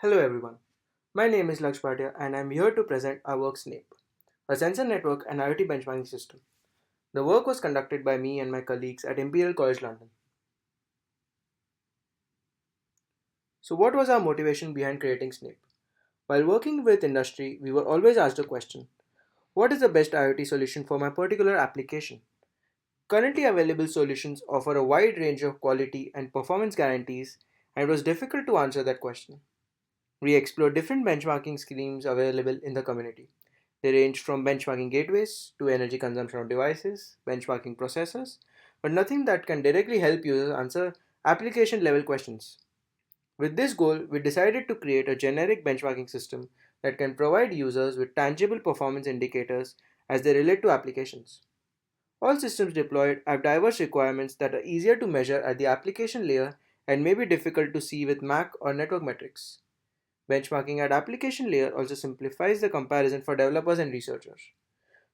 Hello everyone, my name is Laksh Bhatia and I am here to present our work SNIAPE, a sensor network and IoT benchmarking system. The work was conducted by me and my colleagues at Imperial College London. So what was our motivation behind creating SNIAPE? While working with industry, we were always asked a question, what is the best IoT solution for my particular application? Currently available solutions offer a wide range of quality and performance guarantees and it was difficult to answer that question. We explored different benchmarking schemes available in the community. They range from benchmarking gateways to energy consumption of devices, benchmarking processors, but nothing that can directly help users answer application level questions. With this goal, we decided to create a generic benchmarking system that can provide users with tangible performance indicators as they relate to applications. All systems deployed have diverse requirements that are easier to measure at the application layer and may be difficult to see with Mac or network metrics. Benchmarking at application layer also simplifies the comparison for developers and researchers.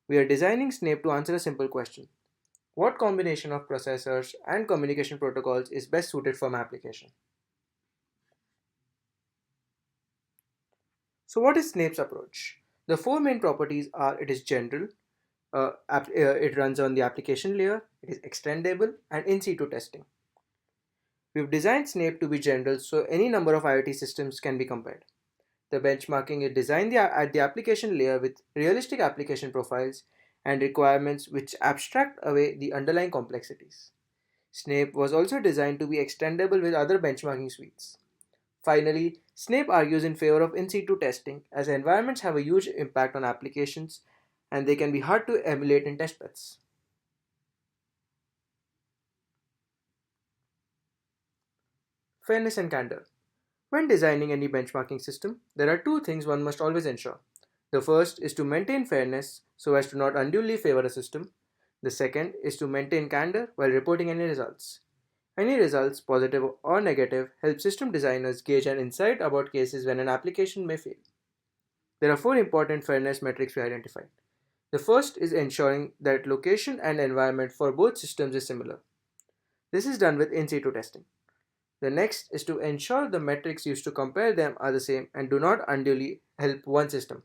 We are designing SNAPE to answer a simple question. What combination of processors and communication protocols is best suited for my application? So what is SNAPE's approach? The four main properties are it is general, it runs on the application layer, it is extendable, and in situ testing. We've designed SNAPE to be general so any number of IoT systems can be compared. The benchmarking is designed at the application layer with realistic application profiles and requirements which abstract away the underlying complexities. SNAPE was also designed to be extendable with other benchmarking suites. Finally, SNAPE argues in favor of in situ testing as environments have a huge impact on applications and they can be hard to emulate in testbeds. Fairness and candor. When designing any benchmarking system, there are two things one must always ensure. The first is to maintain fairness so as to not unduly favor a system. The second is to maintain candor while reporting any results. Any results, positive or negative, help system designers gauge an insight about cases when an application may fail. There are four important fairness metrics we identified. The first is ensuring that location and environment for both systems is similar. This is done with in situ testing. The next is to ensure the metrics used to compare them are the same and do not unduly help one system.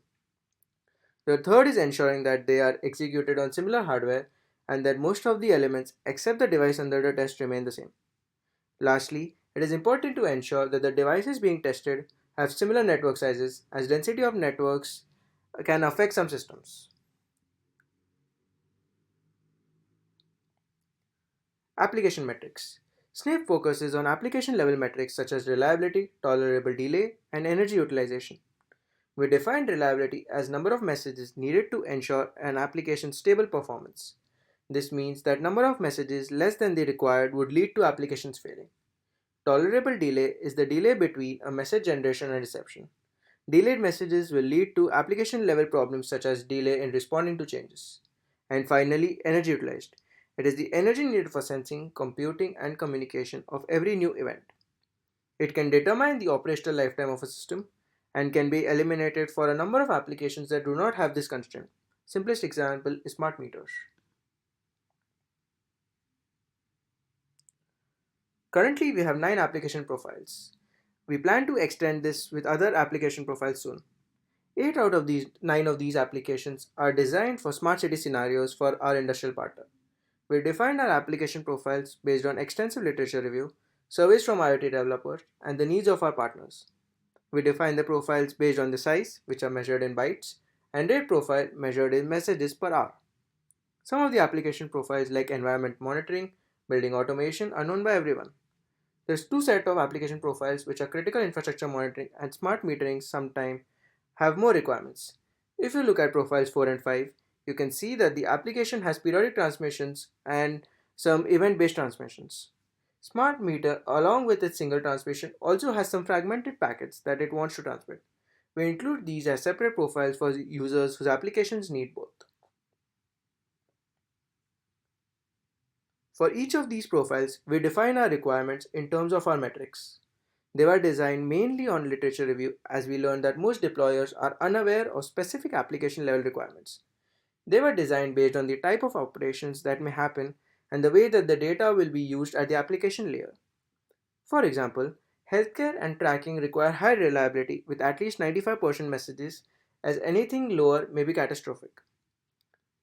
The third is ensuring that they are executed on similar hardware and that most of the elements except the device under the test remain the same. Lastly, it is important to ensure that the devices being tested have similar network sizes as density of networks can affect some systems. Application metrics. SNAPE focuses on application level metrics such as reliability, tolerable delay, and energy utilization. We defined reliability as number of messages needed to ensure an application's stable performance. This means that number of messages less than the required would lead to applications failing. Tolerable delay is the delay between a message generation and reception. Delayed messages will lead to application level problems such as delay in responding to changes. And finally, energy utilized. It is the energy needed for sensing, computing, and communication of every new event. It can determine the operational lifetime of a system and can be eliminated for a number of applications that do not have this constraint. Simplest example is smart meters. Currently, we have 9 application profiles. We plan to extend this with other application profiles soon. 8 out of these 9 of these applications are designed for smart city scenarios for our industrial partner. We defined our application profiles based on extensive literature review, surveys from IoT developers, and the needs of our partners. We define the profiles based on the size, which are measured in bytes, and rate profile measured in messages per hour. Some of the application profiles like environment monitoring, building automation are known by everyone. There's two sets of application profiles which are critical infrastructure monitoring and smart metering sometimes have more requirements. If you look at profiles 4 and 5, you can see that the application has periodic transmissions and some event-based transmissions. Smart meter, along with its single transmission, also has some fragmented packets that it wants to transmit. We include these as separate profiles for users whose applications need both. For each of these profiles, we define our requirements in terms of our metrics. They were designed mainly on literature review as we learned that most deployers are unaware of specific application level requirements. They were designed based on the type of operations that may happen and the way that the data will be used at the application layer. For example, Healthcare and tracking require high reliability with at least 95% messages, as anything lower may be catastrophic.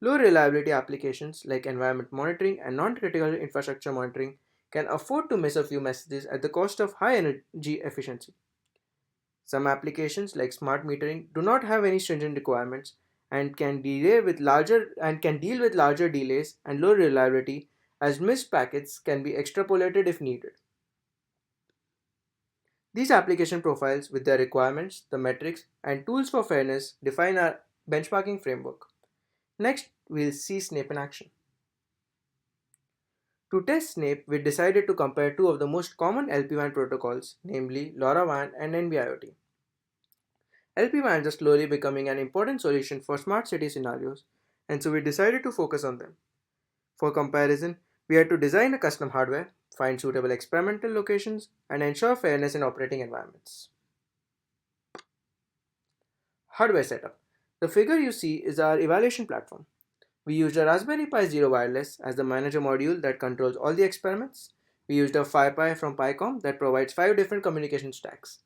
Low reliability applications like environment monitoring and non critical infrastructure monitoring can afford to miss a few messages at the cost of high energy efficiency. Some applications like smart metering do not have any stringent requirements and can deal with larger delays and low reliability as missed packets can be extrapolated if needed. These application profiles with their requirements, the metrics and tools for fairness define our benchmarking framework. Next, we'll see SNAPE in action. To test SNAPE, we decided to compare two of the most common LPWAN protocols, namely LoRaWAN and NB-IoT. LPWANs are slowly becoming an important solution for smart city scenarios, and so we decided to focus on them. For comparison, we had to design a custom hardware, find suitable experimental locations, and ensure fairness in operating environments. Hardware setup. The figure you see is our evaluation platform. We used a Raspberry Pi Zero Wireless as the manager module that controls all the experiments. We used a 5Pi from Picom that provides 5 different communication stacks.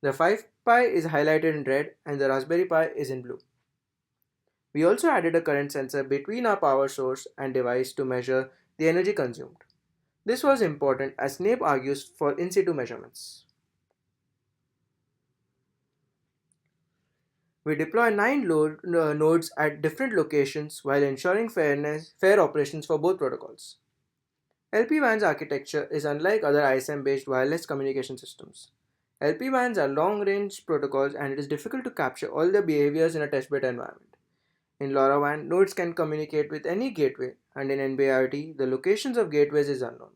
The 5Pi is highlighted in red and the Raspberry Pi is in blue. We also added a current sensor between our power source and device to measure the energy consumed. This was important as SNAPE argues for in situ measurements. We deploy 9 nodes at different locations while ensuring fair operations for both protocols. LPWAN's architecture is unlike other ISM-based wireless communication systems. LPWANs are long-range protocols and it is difficult to capture all their behaviors in a testbed environment. In LoRaWAN, nodes can communicate with any gateway, and in NB-IoT, the locations of gateways is unknown.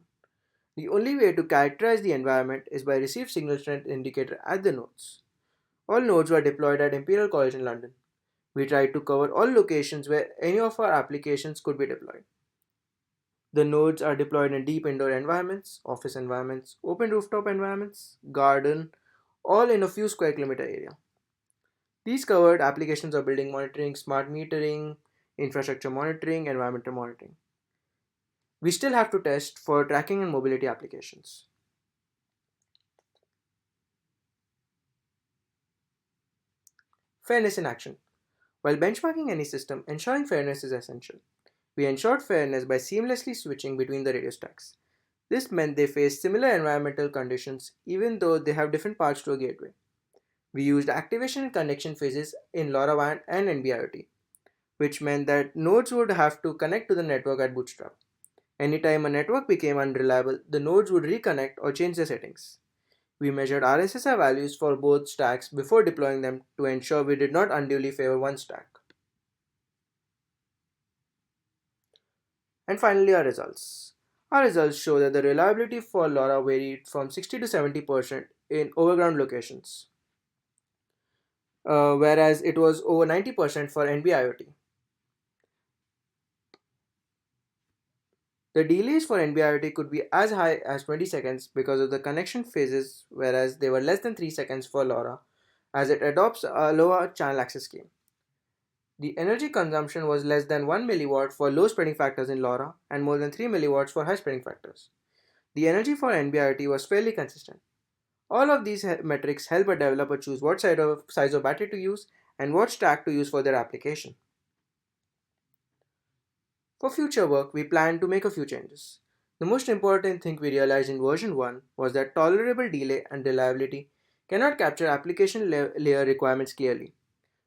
The only way to characterize the environment is by received signal strength indicator at the nodes. All nodes were deployed at Imperial College in London. We tried to cover all locations where any of our applications could be deployed. The nodes are deployed in deep indoor environments, office environments, open rooftop environments, garden, all in a few square kilometer area. These covered applications of building monitoring, smart metering, infrastructure monitoring, environmental monitoring. We still have to test for tracking and mobility applications. Fairness in action. While benchmarking any system, ensuring fairness is essential. We ensured fairness by seamlessly switching between the radio stacks. This meant they faced similar environmental conditions even though they have different paths to a gateway. We used activation and connection phases in LoRaWAN and NB-IoT, which meant that nodes would have to connect to the network at bootstrap. Anytime a network became unreliable, the nodes would reconnect or change their settings. We measured RSSI values for both stacks before deploying them to ensure we did not unduly favor one stack. And finally, our results. Our results show that the reliability for LoRa varied from 60 to 70% in overground locations, whereas it was over 90% for NB-IoT. The delays for NB-IoT could be as high as 20 seconds because of the connection phases, whereas they were less than 3 seconds for LoRa, as it adopts a lower channel access scheme. The energy consumption was less than 1 milliwatt for low spreading factors in LoRa and more than 3 milliwatts for high spreading factors. The energy for NB-IoT was fairly consistent. All of these metrics help a developer choose what size of battery to use and what stack to use for their application. For future work, we plan to make a few changes. The most important thing we realized in version 1 was that tolerable delay and reliability cannot capture application layer requirements clearly.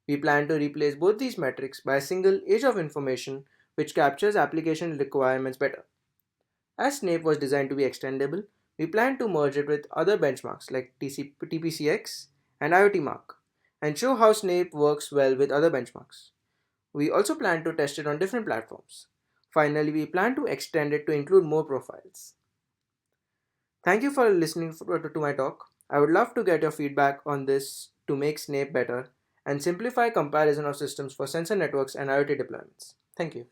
We plan to replace both these metrics by a single age of information which captures application requirements better. As SNAPE was designed to be extendable, we plan to merge it with other benchmarks like TPCX and IoT Mark and show how SNAPE works well with other benchmarks. We also plan to test it on different platforms. Finally, we plan to extend it to include more profiles. Thank you for listening to my talk. I would love to get your feedback on this to make SNAPE better and simplify comparison of systems for sensor networks and IoT deployments. Thank you.